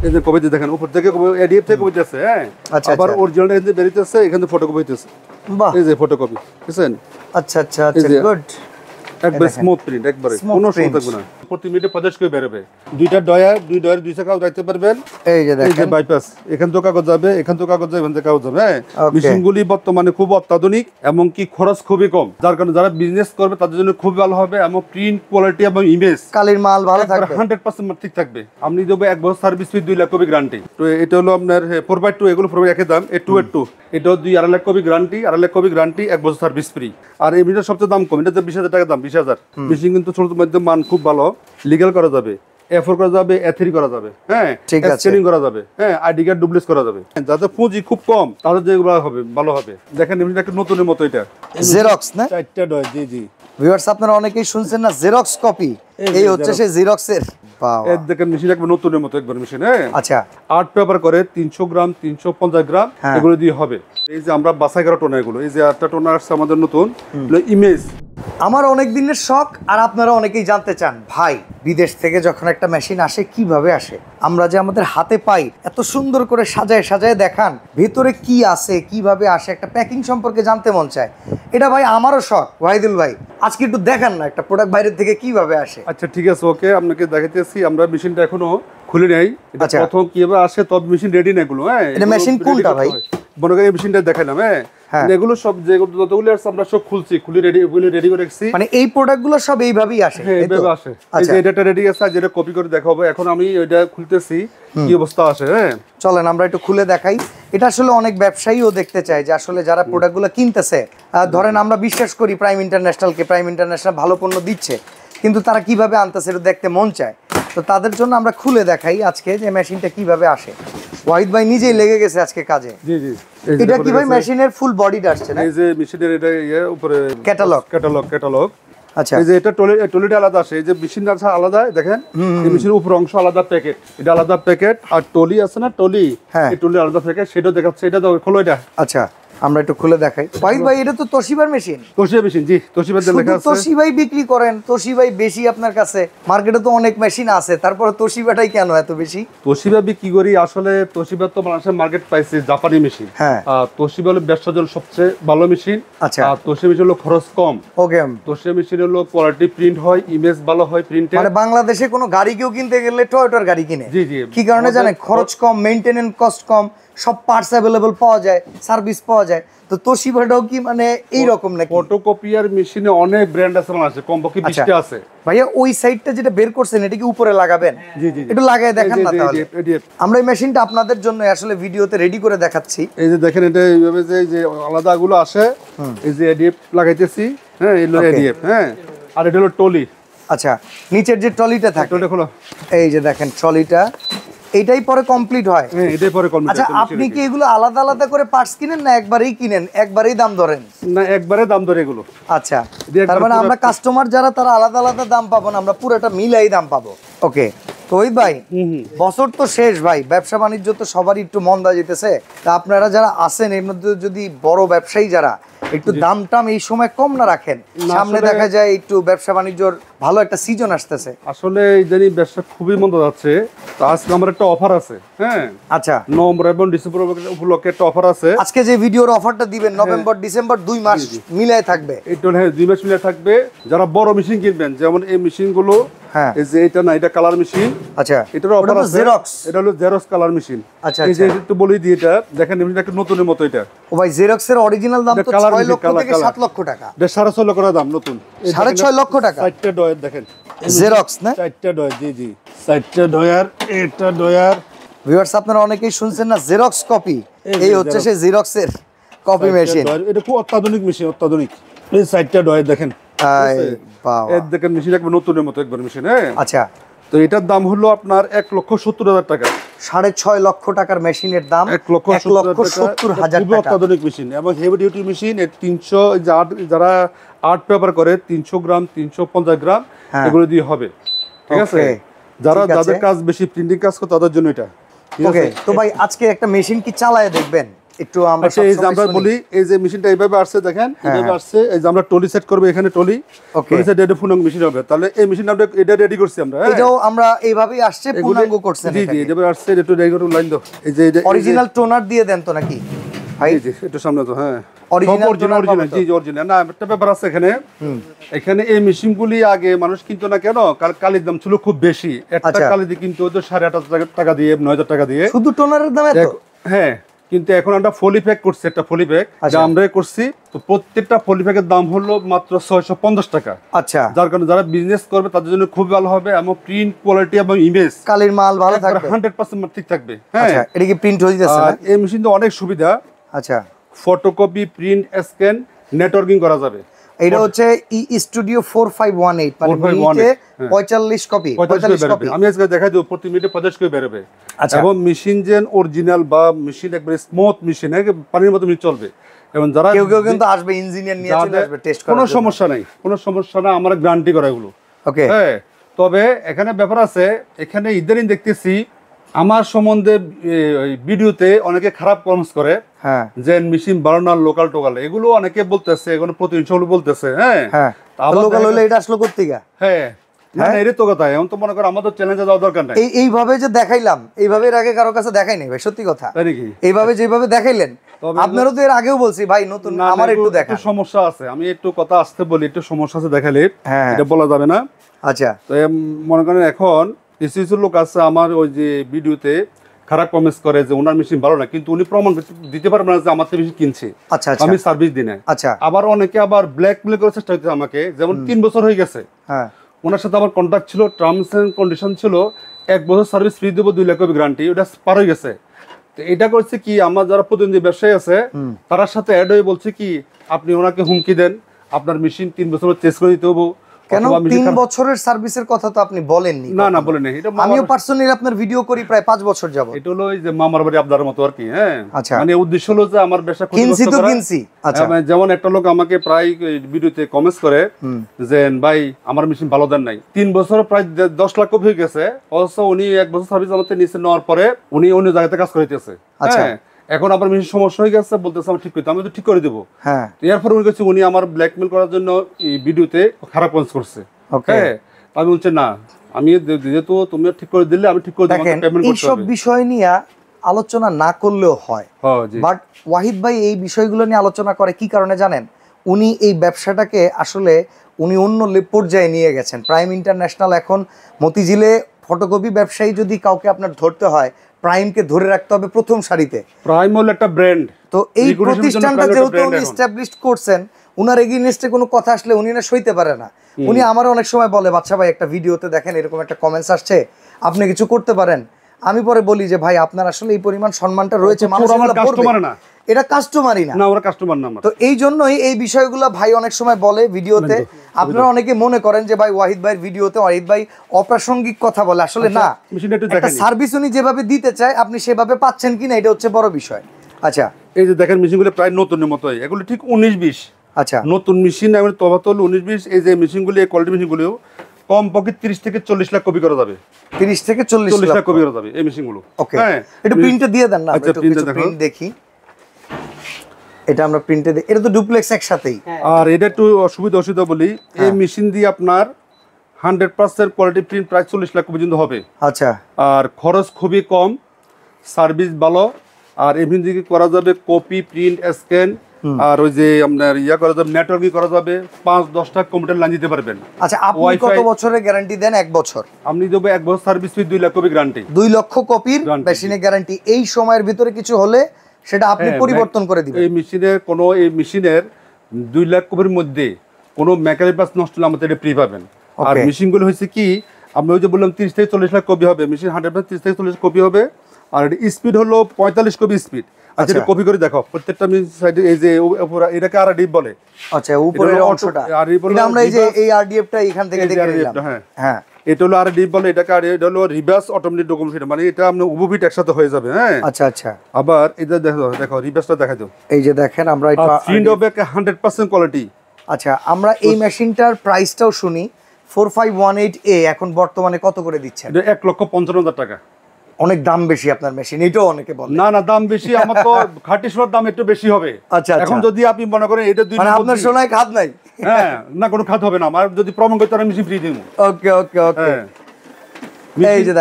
এই যে কপি দেখেন উপর থেকে এডিএফ থেকে কপি আছে, হ্যাঁ আবার অরিজিনাল এখানে বেরিয়েছে, এখানে ফটোকপি হইতেছে। বাহ, এই যে ফটোকপি বুঝছেন? আচ্ছা আচ্ছা আচ্ছা, গুড। একবার স্মুথ প্রিন্ট, একবারে কোনো সমস্যা থাকবে না। প্রতি মিনিটে 50 করে বেরোবে। দুইটা ডয়ার, দুই ডয়ার দুই চাকাও রাখতে পারবেন। এই যে দেখেন, এই যে বাইপাস, এখান থেকে কাগজ যাবে, এখান থেকে কাগজ যাবে, এখান থেকে কাগজ যাবে। মেশিনগুলি বর্তমানে খুব অত্যাধুনিক এবং কি খরচ খুবই কম, যার কারণে যারা বিজনেস করবে তাদের জন্য খুব ভালো হবে। এবং প্রিন্ট কোয়ালিটি এবং ইমেজ কালির মাল ভালো থাকবে, 100% ঠিক থাকবে। আপনি দেবো 1 বছর সার্ভিস ফি, 2 লাখ কপি গ্যারান্টি। তো এটা হলো আপনার 4x2, এগুলো 4x একই দাম। এই 2x2 এটাও 2.5 lakh copy guarantee, 2.5 lakh copy guarantee, 1 বছর সার্ভিস ফ্রি। আর এই মিটার সবচেয়ে দাম কম, এটা 20,000 টাকা দাম, 20,000। মেশিন কিন্তু ছোট মধ্যে মান খুব ভালো, লিগ্যাল করা যাবে, A4 করা যাবে, A3 করা যাবে, হ্যাঁ ঠিক আছে, স্ক্যানিং করা যাবে, হ্যাঁ আইডি কার্ড ডুপ্লিকেট করা যাবে। যাদের পুঁজি খুব কম তাদের যেগুলো হবে ভালো হবে। দেখেন এমনি একটা নতুনের মতো, এটা জেরক্স না, 4টা ডয়। জি জি ভিউয়ার্স, আপনারা অনেকেই শুনছেন না জেরক্স কপি, এই হচ্ছে সেই জেরক্সের। বাবা, এই দেখেন মেশিন একবার নতুনের মতো, একবার মেশিন, হ্যাঁ আচ্ছা। আর্ট পেপার করে 300 গ্রাম, 350 গ্রাম এগুলো দিয়ে হবে। এই যে আমরা বাছাই করা টোনা, এগুলো এই যে 8টা টোনা আসছে আমাদের নতুন ইমেজ। আমার অনেক দিনের শখ, আর আপনারা অনেকেই জানতে চান ভাই বিদেশ থেকে যখন একটা মেশিন আসে কিভাবে আসে, আমরা যে আমাদের হাতে পাই এত সুন্দর করে সাজায় সাজায় দেখান, ভেতরে কি আছে কিভাবে আসে, একটা প্যাকিং সম্পর্কে জানতে মন চায়। এটা ভাই আমারও শখ। ওয়াহিদুল ভাই আজকে একটু দেখান না একটা প্রোডাক্ট বাইরের থেকে কিভাবে আসে। আচ্ছা ঠিক আছে, ওকে আপনাকে দেখাইতেছি। আমরা মেশিনটা এখনো খুলে নেই, আচ্ছা প্রথম কিভাবে আসে তবে মেশিন রেডি না এগুলো, হ্যাঁ এটা মেশিন কোনটা ভাই? মনে করেন এই মেশিনটা দেখাইলাম, হ্যাঁ এগুলো সব যেগুলো যতগুলো আছে আমরা সব খুলছি, খুলে রেডি করে রাখছি। মানে এই প্রোডাক্টগুলো সব এইভাবেই আসে? হ্যাঁ এইভাবে আসে। এই যে এটা রেডি আছে, যেটা কপি করে দেখাবো। এখন আমি এটা খুলতেছি, কি অবস্থা আসে। হ্যাঁ চলেন আমরা একটু খুলে দেখাই। এটা আসলে অনেক ব্যবসায়ীও দেখতে চায় যে আসলে যারা প্রোডাক্টগুলো কিনতেছে, ধরেন আমরা বিশ্বাস করি প্রাইম ইন্টারন্যাশনালকে, প্রাইম ইন্টারন্যাশনাল ভালো পণ্য দিচ্ছে, কিন্তু তারা কিভাবে আনতেছে এটা দেখতে মন চায়। তো তাদের জন্য আমরা খুলে দেখাই আজকে যে মেশিনটা কিভাবে আসে। ওয়াহিদ ভাই নিজেই লেগে গেছে আজকে কাজে। জি জি, এটা কি ভাই মেশিনের ফুল বডিটা আসছে না? এই যে মেশিনের এটা উপরে ক্যাটালগ। আচ্ছা, এই যে এটা টলিটা আলাদা আসে, এই যে মেশিনটা আছে আলাদা, দেখেন এই মেশিনের উপর অংশ আলাদা, প্যাকেট এটা আলাদা প্যাকেট, আর টলি আছে না টলি, এই টলি আলাদা প্যাকেট, সেটাও দেখাচ্ছে। এটা দাও, খোলো এটা। আচ্ছা আমরা একটু খুলে দেখাই। ওয়াহিদ ভাই এটা তো তোশিবার মেশিন। তোশিবা মেশিন, জি তোশিবা দিয়ে লেখা আছে। তোশিবাই বিক্রি করেন, তোশিবাই বেশি আপনার কাছে? মার্কেটে তো অনেক মেশিন আছে, তারপরে তোশিবাটাই কেন এত বেশি? তোশিবা বিক্রি করি আসলে, তোশিবা তো বাংলাদেশের মার্কেট পাইছে জাপানি মেশিন। হ্যাঁ, তোশিবা হলো ব্যবসার জন্য সবচেয়ে ভালো মেশিন। আচ্ছা, আর তোশিবা মেশিন হলো খরচ কম। ওকে, তোশিবা মেশিন হলো কোয়ালিটি, প্রিন্ট হয়, ইমেজ ভালো হয় প্রিন্টে। মানে বাংলাদেশে কোনো গাড়ি কেউ কিনতে গেলে টয়োটার গাড়ি কিনে। জি জি, কি কারণে জানেন? খরচ কম, মেইনটেনেন্স কস্ট কম, সব পার্টস अवेलेबल পাওয়া যায়, সার্ভিস পাওয়া যায়। তো তোশিবাটাও কি মানে এই রকম নাকি? ফটোকপিয়ার মেশিনে অনেক ব্র্যান্ড আছে, মানে আছে কমপক্ষে 20টা আছে। ভাইয়া ওই সাইডটা যেটা বের করছেন এটা কি উপরে লাগাবেন? জি জি, একটু লাগায় দেখান না তাহলে। জি, আমরা এই মেশিনটা আপনাদের জন্য আসলে ভিডিওতে রেডি করে দেখাচ্ছি। এই যে দেখেন, এটা এইভাবে যে আলাদা গুলো আসে, এই যে এডিএফ লাগাইতেছি, হ্যাঁ এই হলো এডিএফ, হ্যাঁ আর এটা হলো টলি। আচ্ছা, নিচের যে ট্রলিটা থাকে, টলিটা খোলো। এই যে দেখেন ট্রলিটা, এইটাই পরে কমপ্লিট হয়। হ্যাঁ এটাই পরে কমপ্লিট। আচ্ছা, আপনি কি এগুলো আলাদা আলাদা করে পার্টস কিনেন না একবারেই কিনেন, একবারেই দাম ধরেন? না একবারে দাম ধরে এগুলো। আচ্ছা, তার মানে আমরা কাস্টমার যারা তারা আলাদা আলাদা দাম পাবো না, আমরা পুরোটা মিলাই দাম পাবো। ওকে, তো ওই ভাই বছর তো শেষ ভাই, ব্যবসা বাণিজ্য তো সবারই একটু মন্দা যেতেছে। তা আপনারা যারা আছেন এর মধ্যে যদি বড় ব্যবসায়ী যারা একটু দাম টাম এই সময় কম না রাখেন, সামনে দেখা যায় একটু ব্যবসা বাণিজ্যর ভালো একটা সিজন আসতেছে। আসলে ইদানিং ব্যবসা খুবই মন্দ যাচ্ছে। তো আজকে আমার একটা অফার আছে, হ্যাঁ আচ্ছা, নভেম্বর এবং ডিসেম্বর উপলক্ষে একটা অফার আছে। আজকে যে ভিডিওর অফারটা দিবেন নভেম্বর ডিসেম্বর 2 মাস মিলাই থাকবে। এইটা হ্যাঁ 2 মাস মিলে থাকবে। যারা বড় মেশিন কিনবেন, যেমন এই মেশিন গুলো, হ্যাঁ এই যে এটা না, এটা কালার মেশিন। আচ্ছা, এটার অফার আছে জেরক্স, এটা হলো জেরক্স কালার মেশিন। আচ্ছা, এই যে একটু বলি দিই, এটা দেখেন এটা একটা নতুনের মতো। এটা ও ভাই জেরক্সের অরিজিনাল দাম তো 6 লক্ষ থেকে 7 লক্ষ টাকা। এটা 6.5 লক্ষ দাম নতুন, 6.5 লক্ষ টাকা। 4টা ডয়ার দেখেন, জেরক্স না 4টা ডয়ার। জি জি, 4টা ডয়ার, এটা ডয়ার। ভিউয়ার্স আপনারা অনেকেই শুনছেন না জেরক্স কপি, এই হচ্ছে সেই জেরক্সের কপি মেশিন। এটা খুব অত্যাধুনিক মেশিন, অত্যাধুনিক। এই 4টা ডয়ার দেখেন, এই দেখেন মেশিন একবার নতুনের মতো একবার মেশিন। হ্যাঁ আচ্ছা, তো এটার দাম হলো আপনার 1,70,000 টাকা। 6.5 লক্ষ টাকার মেশিনের দাম 1,70,000 টাকা। অত্যাধুনিক মেশিন এবং হেভি ডিউটি মেশিন। 300 যারা আর্ট পেপার করে 300 গ্রাম, 350 গ্রাম এগুলো দিয়ে হবে, ঠিক আছে? যাদের কাজ বেশি প্রিন্টিং কাজ করে তাদের জন্য এটা। ওকে, তো ভাই আজকে একটা মেশিন কি চালায় দেখবেন? একটু আমরা আচ্ছা, এই যে আমরা বলি এই যে মেশিনটা এইভাবে আসছে দেখেন, এইভাবে আসছে, এই যে আমরা টলি সেট করব এখানে, টলি সেট এটা পূর্ণাঙ্গ মেশিন হবে। তাহলে এই মেশিনটা আমরা এটা রেডি করছি আমরা, এটাও আমরা এইভাবেই আসছে পূর্ণাঙ্গ করছেন। জি জি, এইভাবে আসছে, একটু রেডি করে লাইন দাও। এই যে অরিজিনাল টোনার দিয়ে দেন তো নাকি ভাই? জি একটু সামনে তো, হ্যাঁ অরিজিনাল জি অরিজিনাল। না একটা ব্যাপার আছে এখানে, এখানে এই মেশিনগুলি আগে মানুষ কিনতো না কেন, কারণ কালির দাম ছিল খুব বেশি। একটা কালি দিয়ে কিনতো 8,500 টাকা দিয়ে, 9,000 টাকা দিয়ে, শুধু টোনারের দাম এত? হ্যাঁ, কিন্তু এখন আমরা ফলি প্যাক করছি, একটা ফলি প্যাক যা আমরা করছি, তো প্রত্যেকটা ফলি প্যাকের দাম হলো মাত্র 650 টাকা। আচ্ছা, যার কারণে যারা বিজনেস করবে তাদের জন্য খুব ভালো হবে, এবং প্রিন্ট কোয়ালিটি এবং ইমেজ কালির মাল ভালো থাকবে, 100% ঠিক থাকবে। হ্যাঁ, আচ্ছা, এটা কি প্রিন্ট হয়ে যাচ্ছে না? এই মেশিন তো অনেক সুবিধা। আচ্ছা, ফটোকপি, প্রিন্ট, স্ক্যান, নেটওয়ার্কিং করা যাবে। এটা হচ্ছে ই স্টুডিও 4518, মানে মিনিটে 45 কপি। আমি আজকে দেখাই দেব, প্রতি মিনিটে 50 কপি বেরোবে। আচ্ছা, এবং মেশিন যেন অরিজিনাল বা মেশিন একবারে স্মুথ মেশিন, পানির মতো মিনিট চলবে। এবং যারা কেউ কিন্তু আসবে, ইঞ্জিনিয়ার নিয়ে চলে আসবে টেস্ট করার, কোনো সমস্যা নাই, কোনো সমস্যা না, আমরা গ্যারান্টি করা এগুলো। ওকে, হ্যাঁ, তবে এখানে ব্যাপার আছে, এখানে ইদানিং দেখতেছি আমার সম্বন্ধে ভিডিওতে অনেকে খারাপ কমেন্টস করে, হ্যাঁ, যে মেশিন বানানো লোকাল টোকাল, এগুলো অনেকে বলতেছে, এগুলো প্রতিহিংসা বলতেছে। হ্যাঁ হ্যাঁ, লোকাল হলে এটা আসলো কোত্থেকে? হ্যাঁ, না এর তো কথা, এখন তো মনে করো আমাদের চ্যালেঞ্জে যাওয়ার দরকার নাই। এইভাবে যে দেখাইলাম, এইভাবে এর আগে কারো কাছে দেখাই নাই ভাই, সত্যি কথা। তাই নাকি? এইভাবে যেভাবে দেখাইলেন, আপনারও তো এর আগেও বলছি ভাই, নতুন আমার একটু দেখা, একটু সমস্যা আছে, আমি একটু কথা আসতে বলি, একটু সমস্যা আছে দেখালে, হ্যাঁ, এটা বলা যাবে না। আচ্ছা, তো মনে করেন এখন কিছু কিছু লোক আছে আমার ওই যে ভিডিওতে খারাপ কমেন্টস করে যে ওনার মেশিন ভালো না, কিন্তু উনি প্রমাণ দিতে পারবে না যে আমার থেকে মেশিন কিনছে, আচ্ছা, আমি সার্ভিস দিই না। আচ্ছা, আবার অনেকে আবার ব্ল্যাকমেল করার চেষ্টা করছে আমাকে, যেমন 3 বছর হয়ে গেছে, হ্যাঁ, ওনার সাথে আমার কন্ট্যাক্ট ছিল, টার্মস এন্ড কন্ডিশন ছিল 1 বছর সার্ভিস ফ্রি দেবো, 2 লাখ গ্যারান্টি, ওটা পার হয়ে গেছে। তো এটা করছে কি, আমার যারা প্রতিনিধি ব্যবসায়ী আছে তার সাথে অ্যাড হয়ে বলছে কি, আপনি ওনাকে হুমকি দেন, আপনার মেশিন 3 বছর চেঞ্জ করে দিতে হবো। কেন 3 বছরের সার্ভিসের কথা তো আপনি বলেননি? না বলেন নাই, এটা আমিও পার্সোনালি আপনার ভিডিও করি প্রায় 5 বছর যাব। এটা হলো ওই যে মামার বাড়ি আপনার মতো আর কি। হ্যাঁ, আচ্ছা, মানে উদ্দেশ্য হলো যে আমার ব্যবসা কিনছি। আচ্ছা, যেমন একটা লোক আমাকে প্রায় ভিডিওতে কমেন্টস করে যে ভাই আমার মেশিন ভালো দেন নাই, 3 বছর প্রায় 10 লাখ কপি হয়ে গেছে, অবশ্য উনি 1 বছর সার্ভিস আমাদের নিচে নেওয়ার পরে উনি অন্য জায়গাতে কাজ করিতেছে। আচ্ছা, এখন আমার মেশিন সমস্যা হয়ে গেছে, বলতেছে আমি ঠিক করতে, আমি তো ঠিক করে দেবো। হ্যাঁ, এরপর উনি কাছে উনি আমার ব্ল্যাকমেল করার জন্য এই ভিডিওতে খারাপ কমেন্টস করছে। হ্যাঁ, আমি বলছি না, আমি যেহেতু তুমি ঠিক করে দিলে আমি ঠিক করে দেব, পেমেন্ট করতে হবে। এইসব বিষয় নিয়ে আলোচনা না করলেও হয়, বাট ওয়াহিদ ভাই এই বিষয়গুলো নিয়ে আলোচনা করে কি কারণে জানেন? উনি এই ব্যবসাটাকে আসলে উনি অন্য পর্যায়ে নিয়ে গেছেন। প্রাইম ইন্টারন্যাশনাল এখন মতিঝিলে ফটোকপি ব্যবসায়ী যদি কাউকে আপনার ধরতে হয়, প্রাইমকে ধরে রাখতে হবে প্রথম সারিতে। প্রাইম হলো একটা ব্র্যান্ড। তো এই প্রতিষ্ঠানটা যেহেতু উনি এস্টাবলিশ করছেন, উনার এগেইনস্টে কোনো কথা আসলে উনি না সইতে পারে না। উনি আমার অনেক সময় বলে, বাচ্চা ভাই একটা ভিডিওতে দেখেন এরকম একটা কমেন্টস আসছে, আপনি কিছু করতে পারেন। আমি পরে বলি যে ভাই আপনার আসলে এই পরিমাণ সম্মানটা রয়েছে, মানুষ কাস্টমার না, এটা কাস্টমারই না, ওরা কাস্টমার না। তো এই জন্যই এই বিষয়গুলো ভাই অনেক সময় বলে ভিডিওতে। আপনারা অনেকে মনে করেন যে ভাই ওয়াহিদ ভাইয়ের ভিডিওতে ওয়াহিদ ভাই অপ্রাসঙ্গিক কথা বলে, আসলে না, একটা সার্ভিস উনি যেভাবে দিতে চায় আপনি সেভাবে পাচ্ছেন কিনা, এটা হচ্ছে বড় বিষয়। আচ্ছা, এই যে দেখেন মেশিনগুলো প্রায় নতুনের মতোই, এগুলো ঠিক 19-20। আচ্ছা, নতুন মেশিন, আমি তফাৎ হলো 19-20। এই যে মেশিনগুলো, এই কোয়ালিটি মেশিনগুলো কম পক্ষে 30 থেকে 40 লাখ কপি করা যাবে। 30 থেকে 40 লাখ কপি করা যাবে এই মেশিনগুলো। ওকে, একটু প্রিন্টে দিয়ে দেন না, আচ্ছা, প্রিন্ট দেখি। এটা আমরা প্রিন্টে দেখি, এটা তো ডুপ্লেক্স একসাথেই। আর এটা একটু অসুবিধা বলি, এই মেশিন দিয়ে আপনার 100% কোয়ালিটি প্রিন্ট প্রায় 40 লাখ পর্যন্ত হবে। আচ্ছা, আর খরচ খুবই কম, সার্ভিস ভালো, আর এমনি দিকে করা যাবে কপি, প্রিন্ট, স্ক্যান, আর ওই যে আপনার করা যাবে, নেটওয়ার্কিং করা যাবে, 5-10টা কম্পিউটার লাইন দিতে পারবেন। আচ্ছা, আপনি কত বছরের গ্যারান্টি দেন? 1 বছর। আপনি দেবো 1 বছর সার্ভিস ফি, 2 লাখ কপি গ্যারান্টি, 2 লক্ষ কপির মেশিনের গ্যারান্টি। এই সময়ের ভিতরে কিছু হলে সেটা আপনি পরিবর্তন করে দিবেন। এই মেশিনের 2 লাখ কপির মধ্যে কোনো মেকানিক পার্টস নষ্ট হলে আমাদের এটা ফ্রি পাবেন। আর মেশিনগুলো হয়েছে কি, আমি ওই যে বললাম 30 থেকে 40 লাখ কপি হবে মেশিন, 100% 30 থেকে 40 কপি হবে। আর স্পিড হলো 45 কপি স্পিড। আচ্ছা, এটা কপি করে দেখো প্রত্যেকটা সাইডে, এই যে এটাকে আরডিএফ বলে। আচ্ছা, উপরের অংশটা এটা আমরা এই যে এই আরডিএফটা এখান থেকে দেখে নিলাম। হ্যাঁ, এটা হলো আরডিএফ বলে, এটাকে এটা হলো রিভার্স অটোমেটিক ডকুমেন্ট, মানে এটা আপনি উভয় একসাথে হয়ে যাবে। হ্যাঁ, আচ্ছা আচ্ছা। আবার এটা দেখো রিভার্সটা দেখাই দাও, এই যে দেখেন আমরা এটা প্রিন্ট হবে 100% কোয়ালিটি। আচ্ছা, আমরা এই মেশিনটার প্রাইসটাও শুনি। 4518A এখন বর্তমানে কত করে দিচ্ছেন? এটা 1,55,000 টাকা। অনেক দাম বেশি আপনার মেশিন, এটাও অনেকে বলে। না না, দাম বেশি আমার তো খাঁটি সোনার দাম একটু বেশি হবে। আচ্ছা, এখন যদি আপনি মনে করেন এটা 2 মানে আপনার সোনায় খাদ নাই? হ্যাঁ, না কোনো খাত হবে না, আমার যদি প্রমাণ করতে আমি মেশিন ফ্রি দিব। ওকে ওকে ওকে। এই যে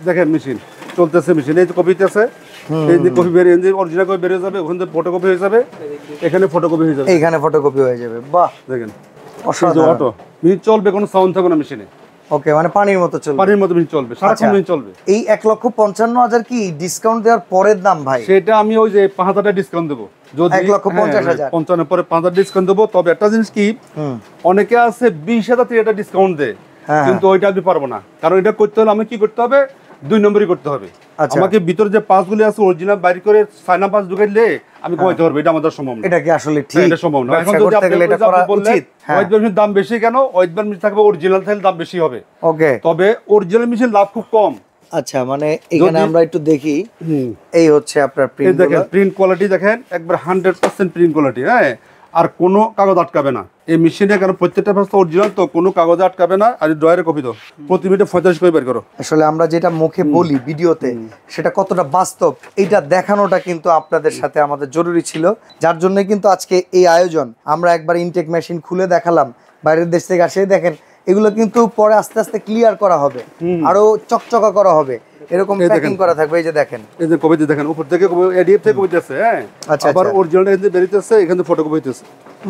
দেখেন মেশিন চলতেছে, মেশিন এই যে কপিতে আছে, এই যে কপি বেরিয়ে যে অরিজিনাল কপি বেরিয়ে যাবে, ওখানে ফটোকপি হয়ে যাবে, এখানে ফটোকপি হয়ে যাবে, এইখানে ফটোকপি হয়ে যাবে। বাহ, দেখেন অসাধারণ। অটো মেশিন চলবে, কোনো সাউন্ড থাকবে না মেশিনে। ওকে, মানে পানির মতো চলবে, পানির মতো মেশিন চলবে, সারাক্ষণ মেশিন চলবে। এই 1,55,000 কি ডিসকাউন্ট দেওয়ার পরের দাম ভাই? সেটা আমি ওই যে 5,000 টাকা ডিসকাউন্ট দেবো, যদি 1,50,000 55 পরে 5,000 ডিসকাউন্ট দেবো। তবে একটা জিনিস কি, অনেকে আছে 20,000 থেকে এটা ডিসকাউন্ট দেয়, কিন্তু ওইটা আমি পারবো না, কারণ এটা করতে হলে আমি কি করতে হবে, 2 নম্বরই করতে হবে। আমাকে ভিতরে যে পাসগুলি আছে অরিজিনাল বাইরে করে সাইনা পাস ঢুকাইলে আমি কমাইতে পারবো, এটা আমাদের সম্ভব না। এটা কি আসলে ঠিক? এটা সম্ভব না। এখন যদি আপনি বললেন ওয়েট মেশিন দাম বেশি কেন, ওয়েট মেশিন থাকবে অরিজিনাল থাকলে দাম বেশি হবে। ওকে, তবে অরিজিনাল মেশিন লাভ খুব কম। আচ্ছা, মানে এখানে আমরা একটু দেখি, এই হচ্ছে আপনার প্রিন্ট, দেখেন প্রিন্ট কোয়ালিটি দেখেন, একবার 100% প্রিন্ট কোয়ালিটি। হ্যাঁ, আর কোনো কাগজ আটকাবে না এই মেশিনে, কারণ প্রত্যেকটা পাশে অরিজিনাল, তো কোনো কাগজ আটকাবে না। আর ড্রয়ারে কপি তো প্রতি মিনিটে 45 করে বের করো। আসলে আমরা যেটা মুখে বলি ভিডিওতে, সেটা কতটা বাস্তব এটা দেখানোটা কিন্তু আপনাদের সাথে আমাদের জরুরি ছিল, যার জন্য কিন্তু আজকে এই আয়োজন। আমরা একবার ইনটেক মেশিন খুলে দেখালাম, বাইরের দেশ থেকে আসে দেখেন, এগুলো কিন্তু পরে আস্তে আস্তে ক্লিয়ার করা হবে, আরো চকচকা করা হবে, এরকম প্যাকিং করা থাকবে। এই যে দেখেন, এই যে কপিতে দেখেন, উপর থেকে এডিএফ থেকে কপি আছে। হ্যাঁ, আবার অরিজিনাল এখানে বেরিয়েছে, এখানে ফটোকপি হইতেছে।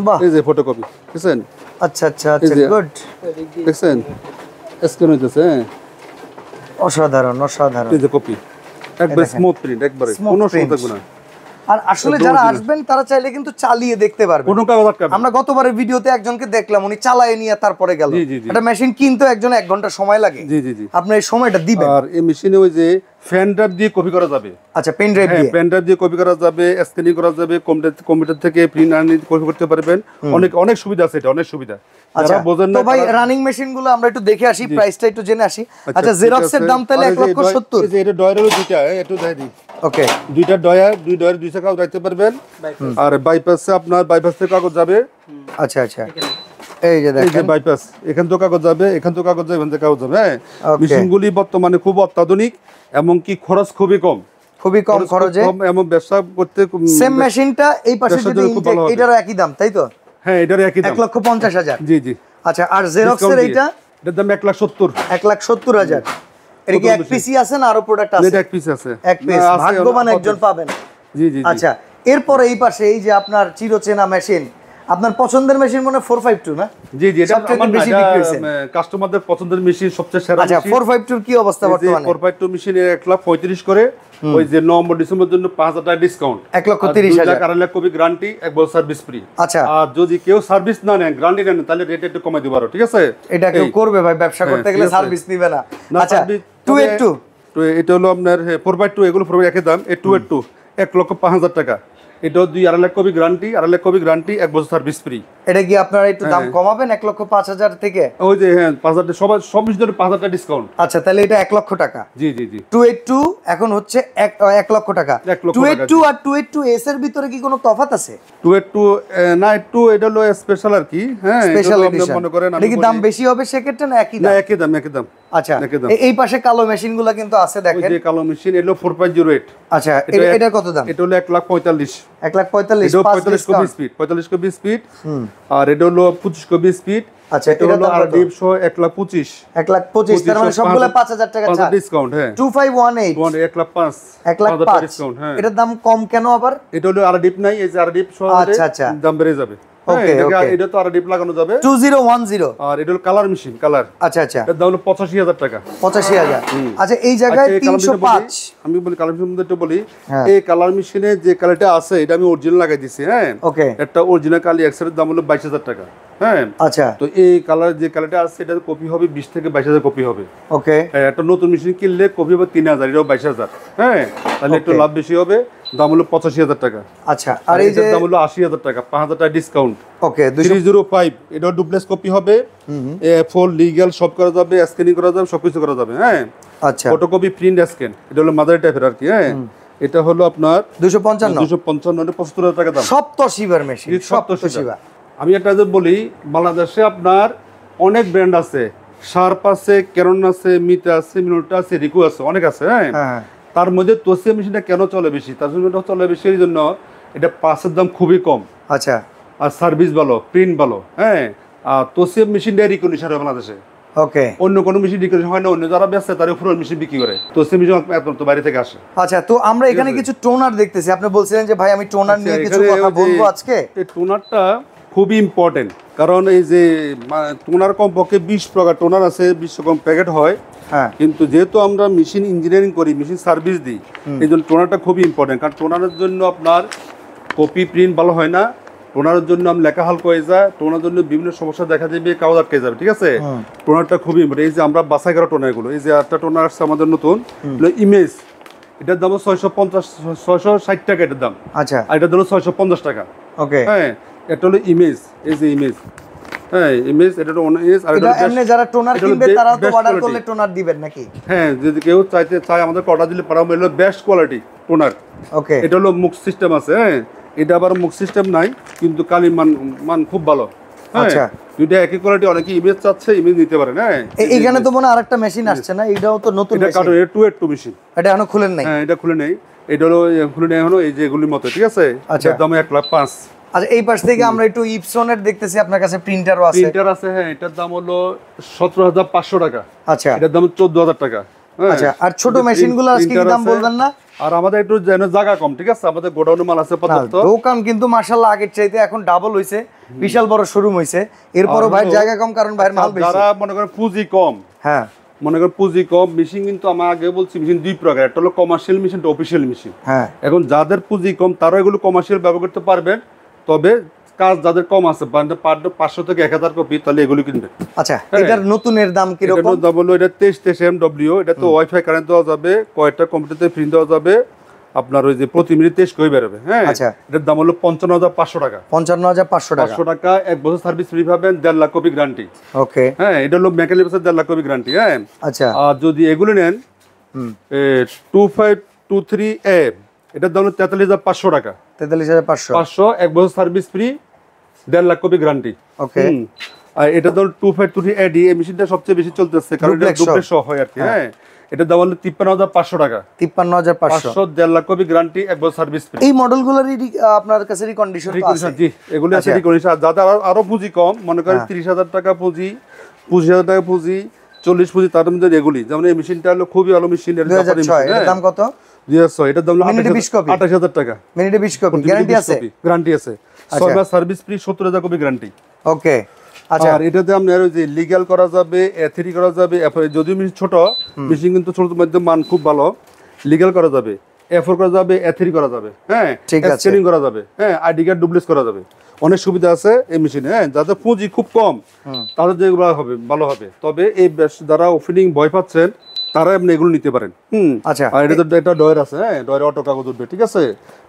বাহ, এই যে ফটোকপি দেখছেন? আচ্ছা আচ্ছা আচ্ছা, গুড, দেখছেন স্ক্যান হইতেছে। হ্যাঁ, অসাধারণ অসাধারণ। এই যে কপি একবার স্মুথ প্রিন্ট, একবারে কোনো সমস্যা থাকবে না। আর আসলে যারা আসবেন তারা চাইলে কিন্তু চালিয়ে দেখতে পারবে, কোনো কাগজ আটকাবে না। আমরা গতবারের ভিডিওতে একজনকে দেখলাম, উনি চালায়ে নিয়ে তারপরে গেল। একটা মেশিন কিনতে একজন 1 ঘন্টা সময় লাগে। জি জি জি, আপনি এই সময়টা দিবেন। আর এই মেশিনে ওই যে ফ্যান ড্রাইভ দিয়ে কপি করা যাবে। আচ্ছা, পেন ড্রাইভ দিয়ে, পেন ড্রাইভ দিয়ে কপি করা যাবে, স্ক্যানিং করা যাবে, কম্পিউটার থেকে প্রিন্ট আনি কপি করতে পারবেন। অনেক অনেক সুবিধা আছে, এটা অনেক সুবিধা। আচ্ছা, তো ভাই রানিং মেশিন গুলো আমরা একটু দেখে আসি, প্রাইসটা একটু জেনে আসি। আচ্ছা, জেরক্সের দাম তাহলে 1,70,000। এই যে এটা ডয়ারের দুইটা, একটু দেখাই দিই। ওকে, দুইটা ডয়ার, দুই ডয়ার 200 কাগজ রাখতে পারবেন। আর বাইপাসে আপনার বাইপাস থেকে কাগজ যাবে। আচ্ছা আচ্ছা, এই যে দেখেন, এই যে বাইপাস, এখান থেকে কাগজ যাবে, এখান থেকে কাগজ যাবে, এখান থেকে কাগজ যাবে। হ্যাঁ, মেশিনগুলি বর্তমানে খুব অত্যাধুনিক, এমনকি খরচ খুবই কম, খুবই কম খরচে, এবং ব্যবসা করতে সেম মেশিনটা এই পাশে যদি ইনটেক, এটারও একই দাম, তাই তো? হ্যাঁ, এটার একই দাম, 1,50,000। জি জি। আচ্ছা, আর জেরক্সের এইটা এটার দাম 1,70,000। 1,70,000। এটা কি এক পিসি আছে না আরো প্রোডাক্ট আছে? এটা এক পিস আছে, এক পিস, ভাগ্যবান একজন পাবেন। জি জি। আচ্ছা, এরপর এই পাশে এই যে আপনার চিরচেনা মেশিন, আপনার পছন্দের মেশিন মনে 452 না? জি জি, এটা সবচেয়ে বেশি বিক্রি হয়েছে, কাস্টমারদের পছন্দের মেশিন, সবচেয়ে সেরা। আচ্ছা, 452 কি অবস্থা বর্তমানে? 452 মেশিনের 1,35,000 করে, ওই যে নভেম্বর ডিসেম্বর জন্য 5,000 টাকা ডিসকাউন্ট, 1,30,000, 2,00,000 কপি গ্যারান্টি, 1 বছর সার্ভিস ফ্রি। আচ্ছা, আর যদি কেউ সার্ভিস না নেন, গ্যারান্টি নেন, তাহলে রেট একটু কমাই দিতে পারো, ঠিক আছে? এটা কেউ করবে ভাই, ব্যবসা করতে গেলে সার্ভিস নিবে না। আচ্ছা, 282, এটা হলো আপনার 4x2, এগুলো পুরো একই দাম। 282 1,05,000 টাকা। এটাও 2-2.5 কপি গ্যারান্টি, 2.5 কপি গ্যারান্টি, 1 বছর সার্ভিস ফ্রি। এটা কি আপনারা একটু দাম কমাবেন 1,05,000 থেকে? ওই যে হ্যাঁ, 5,000 সব মিশনের 5,000 টাকা ডিসকাউন্ট। আচ্ছা, তাহলে এটা 1 লক্ষ টাকা। জি জি জি। 282 এখন হচ্ছে 1 লক্ষ টাকা। 282 আর 282s এর ভিতরে কি কোনো তফাৎ আছে? 282 না, একটু এটা হলো স্পেশাল আর কি। হ্যাঁ, স্পেশাল এডিশন মনে করেন এটা কি দাম বেশি হবে সেক্ষেত্রে না একই দাম? না, একই দাম, একই দাম। আচ্ছা, এই পাশে কালো মেশিনগুলো কিন্তু আছে দেখেন, ওই যে কালো মেশিন, এলো 4.08। আচ্ছা, এটার কত দাম? এটা হলো 1,45,000। 1,45,000, 45 কপি স্পিড, 45 কপি স্পিড। আর এটা হলো 25 কপি স্পিড। আচ্ছা, এটা হলো আর ডিপ সহ 1,25,000। 1,25,000, তার মানে সবগুলো 5,000 টাকা ছাড়, ডিসকাউন্ট। হ্যাঁ, 2518, 1,05,000, 1,05,000 ডিসকাউন্ট। হ্যাঁ, এটার দাম কম কেন আবার? এটা হলো আর ডিপ নাই, এই যে আর ডিপ সহ দাম বেড়ে যাবে। ওকে, এটা তো আর ডিপ লাগানো যাবে। 2010, আর এটা হলো কালার মেশিন, কালার। আচ্ছা আচ্ছা, এর দাম হলো 85,000 টাকা। 85,000। আচ্ছা, এই জায়গায় 305, আমি বলি কালার মেশিন মধ্যে একটু বলি, এই কালার মেশিনে যে কালারটা আছে এটা আমি অরিজিনাল লাগাই দিছি। হ্যাঁ, ওকে, একটা অরিজিনাল কালি এক্সের দাম হলো 22,000 টাকা। হ্যাঁ, আচ্ছা, তো এই কালার যে কালারটা আছে এটা কপি হবে 20 থেকে 22,000 কপি হবে। ওকে, একটা নতুন মেশিন কিনলে কপি হবে 3,000, এটাও 22,000। হ্যাঁ, তাহলে একটু লাভ বেশি হবে, দাম হলো 85,000 টাকা। আচ্ছা, আর এই যে দাম হলো 80,000 টাকা, 5,000 টাকা ডিসকাউন্ট। ওকে, 305 এটা ডুপ্লেক্স কপি হবে, ফুল লিগ্যাল সব করা যাবে, স্ক্যানিং করা যাবে, সবকিছু করা যাবে। হ্যাঁ, আচ্ছা, ফটোকপি প্রিন্ট স্ক্যান, এটা হলো মাদার টাইপের আর কি। হ্যাঁ, এটা হলো আপনার 255 75,000 টাকা দাম। সপ্তশিবার মেশিন, সপ্তশিবা। আমি একটা বলি, বাংলাদেশে আপনার অনেক ব্র্যান্ড আছে, শার্প আছে, ক্যানন আছে, মিতা আছে, মিনোটা আছে, রিকো আছে, অনেক আছে। হ্যাঁ, হ্যাঁ তার মধ্যে তোসিয়া মেশিনটা কেন চলে বেশি? তার জন্য এটা চলে বেশি এই জন্য এটা পার্সের দাম খুবই কম, আচ্ছা আর সার্ভিস ভালো, প্রিন্ট ভালো। হ্যাঁ, আর তোসিয়া মেশিনটা রিকন্ডিশন হয় বাংলাদেশে, ওকে। অন্য কোনো মেশিন রিকন্ডিশন হয় না। অন্য যারা ব্যস্ত তারা ফুল মেশিন বিক্রি করে, তোসিয়া মেশিন একমাত্র বাইরে থেকে আসে। আচ্ছা, তো আমরা এখানে কিছু টোনার দেখতেছি, আপনি বলছিলেন যে ভাই আমি টোনার নিয়ে কিছু এখানে কথা ওই যে বলবো আজকে। এই টোনারটা খুবই ইম্পর্টেন্ট, কারণ এই যে টোনার কমপক্ষে 20 প্রকার টোনার আছে, 20 রকম প্যাকেট হয়। হ্যাঁ, কিন্তু যেহেতু আমরা মেশিন ইঞ্জিনিয়ারিং করি, মেশিন সার্ভিস দিই, এই জন্য টোনারটা খুবই ইম্পর্টেন্ট। কারণ টোনারের জন্য আপনার কপি প্রিন্ট ভালো হয় না, টোনারের জন্য লেখা হালকা হয়ে যায়, টোনার জন্য বিভিন্ন সমস্যা দেখা যাবে, কাগজ আটকে যাবে। ঠিক আছে, টোনারটা খুবই ইম্পর্টেন্ট। এই যে আমরা বাছাই করা টোনারগুলো, এই যে একটা টোনার আসছে আমাদের নতুন ইমেজ, এটার দাম 660 টাকা এটার দাম। আচ্ছা, আর এটার দাম 650 টাকা। ওকে। হ্যাঁ, এটা হলো ইমেজ, এই যে ইমেজ। হ্যাঁ, ইমেজ, এটা হলো ইমেজ। আর এটা এমনি যারা টোনার কিনবে তারা তো অর্ডার করলে টোনার দিবেন নাকি? হ্যাঁ, যদি কেউ চায় আমাদের অর্ডার দিলে পারা হলো বেস্ট কোয়ালিটি টোনার। ওকে, এটা হলো মুখ সিস্টেম আছে। হ্যাঁ, এটা আবার মুখ সিস্টেম নাই, কিন্তু কালি মান খুব ভালো। আচ্ছা, দুইটা একই কোয়ালিটি, অনেকে ইমেজ চাচ্ছে, ইমেজ নিতে পারেন। হ্যাঁ, এখানে তো মনে আরেকটা মেশিন আসছে না, এটাও তো নতুন এটা মেশিন। কার্টন, এটা 282 মেশিন। এটা এখনো খুলেন নাই? হ্যাঁ, এটা খুলে নেই, এটা হলো খুলে নেই এখনো, এই যে এগুলির মতো। ঠিক আছে, আচ্ছা। এটার দাম 1,05,000। আচ্ছা, এই পাশ থেকে আমরা একটু ইপসনের দেখতেছি, আপনার কাছে প্রিন্টারও আছে। প্রিন্টার আছে, হ্যাঁ, এটার দাম হলো 17,500 টাকা। আচ্ছা এটার দাম 14,000 টাকা। হ্যাঁ, আচ্ছা, আর ছোট মেশিনগুলো আজকে কি দাম বলবেন না? আর আমাদের একটু যেন জায়গা কম, ঠিক আছে, আমাদের গোডাউনে মাল আছে পর্যাপ্ত। দোকান কিন্তু মাশাআল্লাহ আগের চাইতে এখন ডাবল হইছে, বিশাল বড় শোরুম হইছে। এরপরও ভাই জায়গা কম, কারণ ভাইয়ের মাল বেশি। যারা মনে করেন পুঁজি কম, হ্যাঁ, মনে করেন পুঁজি কম, মেশিন কিন্তু আমি আগে বলছি মেশিন দুই প্রকার, একটা হলো কমার্শিয়াল মেশিন, একটা অফিসিয়াল মেশিন। হ্যাঁ, এখন যাদের পুঁজি কম তারা এগুলো কমার্শিয়াল ব্যবহার করতে পারবেন, তবে কাজ যাদের কম আছে 500 থেকে 1000 কপি, তাহলে এগুলো কিনবেন। আচ্ছা, এটার নতুনের দাম কি রকম? এটার দাম হলো এটা 23 MW। এটা তো ওয়াইফাই কারেন্ট দেওয়া যাবে, কয়েকটা কম্পিউটারতে প্রিন্ট দেওয়া যাবে, আপনার ওই যে প্রতি মিনিট 23 করে বেরোবে। হ্যাঁ, আচ্ছা, এটার দাম হলো 55,500 টাকা। 55,500 টাকা। 500 টাকা, 1 বছর সার্ভিস ফ্রি পাবেন, 1.5 লাখ কপি গ্যারান্টি। ওকে, হ্যাঁ, এটা হলো মেকানিক্যাল 1.5 লাখ কপি গ্যারান্টি। হ্যাঁ, আচ্ছা, আর যদি এগুলো নেন 2523A, এটার দাম হলো 43,500 টাকা। 43,500। 500, 1 বছর service free, 1.5 lakh copy guarantee. Okay, আর এটা ধরুন 2523AD, এই মেশিনটা সবচেয়ে বেশি চলতেছে, কারণ এটা ডুপ্লেক্স সহ হয় আর কি। হ্যাঁ, এটার দাম হলো 53,500 টাকা। 53,500। 1.5 লাখ কপি গ্যারান্টি, 1 বছর সার্ভিস ফ্রি। এই মডেলগুলোরই আপনার কাছে রিকন্ডিশন আছে? জি, এগুলো আছে রিকন্ডিশন। আর যাদের আরো পুঁজি কম, মনে করেন 30,000 টাকা পুঁজি, 25,000 টাকা পুঁজি, 40 পুঁজি, তার মধ্যে এগুলি, যেমন এই মেশিনটা হলো খুবই ভালো মেশিন। 2006, এটার দাম কত? 2006, এটার দাম হলো মিনিটে 20 কপি, 28,000 টাকা। মিনিটে 20 কপি, গ্যারান্টি আছে? গ্যারান্টি আছে, 6 মাস সার্ভিস ফ্রি, 70,000 কপি গ্যারান্টি। ওকে, আচ্ছা। আর এটাতে আপনার ওই যে লিগ্যাল করা যাবে, এথিরি করা যাবে, যদিও মেশিন ছোট, মেশিন কিন্তু ছোট মধ্যে মান খুব ভালো, লিগ্যাল করা যাবে, এফোর করা যাবে, এথিরি করা যাবে। হ্যাঁ, ঠিক আছে, স্ক্যানিং করা যাবে। হ্যাঁ, আইডি কার্ড ডুপ্লেস করা যাবে, অনেক সুবিধা আছে এই মেশিনে। হ্যাঁ, যাদের পুঁজি খুব কম তাদের যেগুলো হবে ভালো হবে, তবে এই যারা ওপেনিং ভয় পাচ্ছেন তারা আপনি এগুলো নিতে পারেন। আচ্ছা, আর এটা তো একটা ডয়ের আছে। হ্যাঁ, ডয়ের অটো কাগজ উঠবে, ঠিক আছে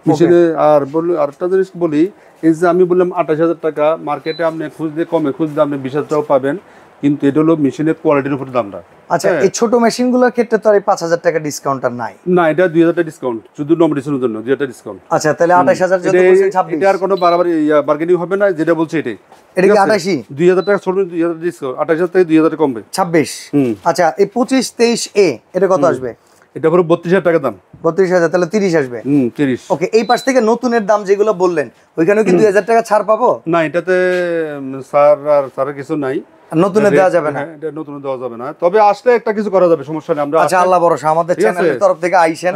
মেশিনে। আর বলি আরেকটা জিনিস বলি, এই যে আমি বললাম 28,000 টাকা, মার্কেটে আপনি খুঁজলে কমে খুঁজলে আপনি 20,000 টাকাও পাবেন, কিন্তু এটা হলো মেশিনের কোয়ালিটির উপর দামটা। আচ্ছা, এই ছোট মেশিনগুলোর ক্ষেত্রে তো আর এই 5,000 টাকা ডিসকাউন্ট আর নাই? না, এটা 2,000 টাকা ডিসকাউন্ট, শুধু নমিনেশনের জন্য 2,000 টাকা ডিসকাউন্ট। আচ্ছা, তাহলে 28,000 যদি বলছেন 26, এটা আর কোনো বাড়াবাড়ি বার্গেনিং হবে না, যেটা বলছে এটাই। এটা কি 28? 2,000 টাকা ছোট, 2,000 ডিসকাউন্ট, 28,000 থেকে 2,000 টাকা কমবে। 26। আচ্ছা, এই 2523A এটা কত আসবে? এটা পুরো 32,000 টাকা দাম। 32,000, তাহলে 30 আসবে। 30। ওকে, এই পাশ থেকে নতুনের দাম যেগুলো বললেন, ওইখানেও কি 2,000 টাকা ছাড় পাবো? না, এটাতে স্যার কিছু নাই, নতুনে দেওয়া যাবে না। এটা নতুন দেওয়া যাবে না, তবে আসলে একটা কিছু করা যাবে, সমস্যা নেই। আমরা আচ্ছা, আল্লাহ ভরসা, আমাদের চ্যানেলের তরফ থেকে আইছেন।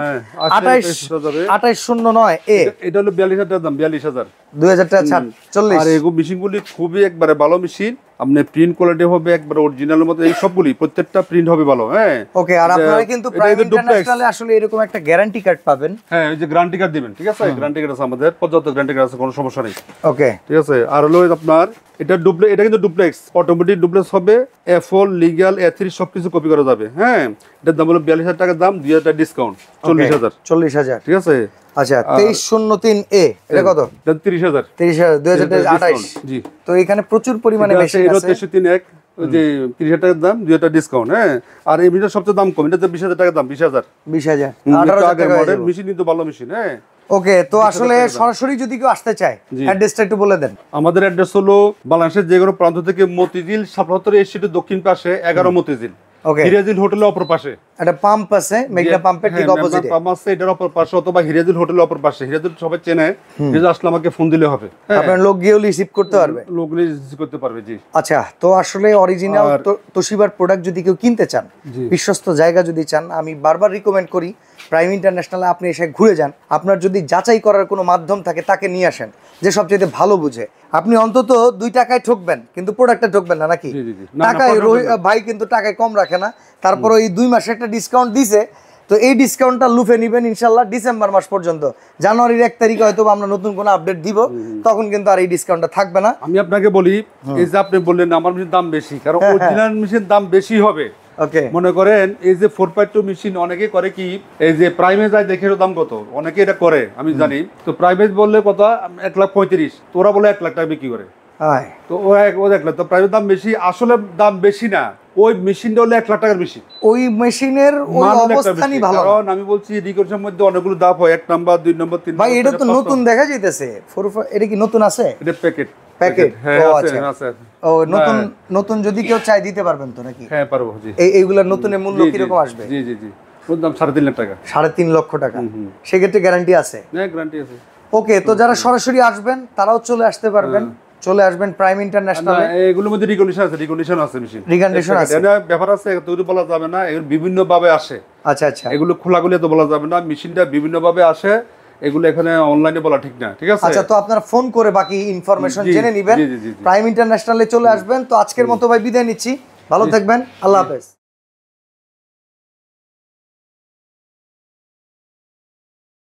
2809A, এটা হলো 42,000 টাকা দাম, 42,000, 2,000 টাকা ছাড়, 40। আর এগুলো মেশিনগুলি খুবই একবারে ভালো মেশিন, আপনার প্রিন্ট কোয়ালিটি হবে একবারে অরিজিনালের মতো, এই সবগুলি প্রত্যেকটা প্রিন্ট হবে ভালো। হ্যাঁ, ওকে, আর আপনারা কিন্তু প্রাইম ইন্টারন্যাশনালে আসলে এরকম একটা গ্যারান্টি কার্ড পাবেন। হ্যাঁ, ওই যে গ্যারান্টি কার্ড দিবেন, ঠিক আছে, গ্যারান্টি কার্ড আছে আমাদের, পর্যাপ্ত গ্যারান্টি কার্ড আছে, কোনো সমস্যা নেই। ওকে, ঠিক আছে। আর হলো আপনার এটা এটা কিন্তু ডুপ্লেক্স, অটোমেটিক ডুপ্লেক্স হবে, এফোল, লিগ্যাল, এথিরি সবকিছু কপি করা যাবে। হ্যাঁ, এটার দাম হলো 42,000 টাকা দাম, 2,000 টাকা ডিসকাউন্ট, 40,000। 40,000, ঠিক আছে। আচ্ছা, 2303A এটা কত? এটা 30,000। 30,000, 2028। জি, তো এখানে প্রচুর পরিমাণে মেশিন আছে। 2301, ওই যে 30,000 টাকার দাম, 2,000 টাকা ডিসকাউন্ট। হ্যাঁ, আর এই মেশিনের সবচেয়ে দাম কম, এটা 20,000 টাকা দাম, 20,000। 20,000, 18,000 টাকা মডেল মেশিন, কিন্তু ভালো মেশিন। হ্যাঁ, ওকে, তো আসলে সরাসরি যদি কেউ আসতে চায় অ্যাড্রেসটা একটু বলে দেন। আমাদের অ্যাড্রেস হলো বাংলাদেশের যে কোনো প্রান্ত থেকে মতিঝিল 77 স্ট্রিটের দক্ষিণ পাশে 11 মতিঝিল, ওকে, হিরাজিল হোটেলের অপর পাশে একটা পাম্প আছে মেঘনা পাম্পের ঠিক অপোজিটে। পাম্প আছে এটার অপর পাশে, অথবা হিরাজিল হোটেলের অপর পাশে। হিরাজিল সবাই চেনে, হিরাজিল আসলে আমাকে ফোন দিলে হবে, আপনার লোক গিয়েও রিসিভ করতে পারবে, লোক রিসিভ করতে পারবে। জি আচ্ছা, তো আসলে অরিজিনাল তোশিবার প্রোডাক্ট যদি কেউ কিনতে চান, বিশ্বস্ত জায়গা যদি চান, আমি বারবার রিকমেন্ড করি প্রাইম ইন্টারন্যাশনালে আপনি এসে ঘুরে যান। আপনার যদি যাচাই করার কোনো মাধ্যম থাকে তাকে নিয়ে আসেন, যে সবচেয়ে ভালো বুঝে। আপনি অন্তত 2 টাকায় ঠকবেন কিন্তু প্রোডাক্টে ঠকবেন না, নাকি? টাকায় ভাই কিন্তু টাকায় কম রাখে না, তারপরে এই 2 মাসে একটা ডিসকাউন্ট দিছে, তো এই ডিসকাউন্টটা লুফে নিবেন ইনশাল্লাহ ডিসেম্বর মাস পর্যন্ত। জানুয়ারির 1 তারিখে হয়তো আমরা নতুন কোনো আপডেট দিব, তখন কিন্তু আর এই ডিসকাউন্টটা থাকবে না। আমি আপনাকে বলি, এই যে আপনি বললেন আমার মেশিনের দাম বেশি, কারণ অরিজিনাল মেশিনের দাম বেশি হবে। ওকে, মনে করেন এই যে 4.2 মেশিন অনেকে করে কি, এই যে প্রাইমে যায় দেখে এর দাম কত, অনেকে এটা করে আমি জানি। তো প্রাইমে বললে কত, 1,35,000, তো ওরা বলে 1 লাখ টাকা বিক্রি করে। তো ও 1 লাখ, তো প্রাইমের দাম বেশি, আসলে দাম বেশি না, ওই মেশিনটা হলো 1 লাখ টাকার বেশি। ওই মেশিনের ওই অবস্থানই ভালো। কারণ আমি বলছি রিকনশনের মধ্যে অনেকগুলো ধাপ হয়, 1 নাম্বার 2 নাম্বার 3 ভাই এটা তো নতুন দেখা যাইতেছে। এটা কি নতুন আছে? এটা প্যাকেট। হ্যাঁ আছে। ও নতুন নতুন যদি কেউ চাই দিতে পারবেন তো, নাকি? হ্যাঁ পারবো। জি এইগুলা নতুনের মূল্য কি রকম আসবে? জি জি জি, ওর দাম 3.5 লাখ টাকা। 3.5 লক্ষ টাকা। সেক্ষেত্রে গ্যারান্টি আছে? হ্যাঁ গ্যারান্টি আছে। ওকে, তো যারা সরাসরি আসবেন তারাও চলে আসতে পারবেন, চলে আসবেন প্রাইম ইন্টারন্যাশনালে। এগুলোর মধ্যে রিকন্ডিশন আছে মেশিন, রিকন্ডিশন আছে, এটা ব্যাপার আছে, তো বলা যাবে না, এগুলো বিভিন্ন ভাবে আসে। আচ্ছা আচ্ছা, এগুলো খোলাগুলি তো বলা যাবে না, মেশিনটা বিভিন্ন ভাবে আসে, এগুলো এখানে অনলাইনে বলা ঠিক না, ঠিক আছে? আচ্ছা, তো আপনারা ফোন করে বাকি ইনফরমেশন জেনে নেবেন, প্রাইম ইন্টারন্যাশনালে চলে আসবেন। তো আজকের মতো ভাই বিদায় নিচ্ছি, ভালো থাকবেন, আল্লাহ হাফেজ।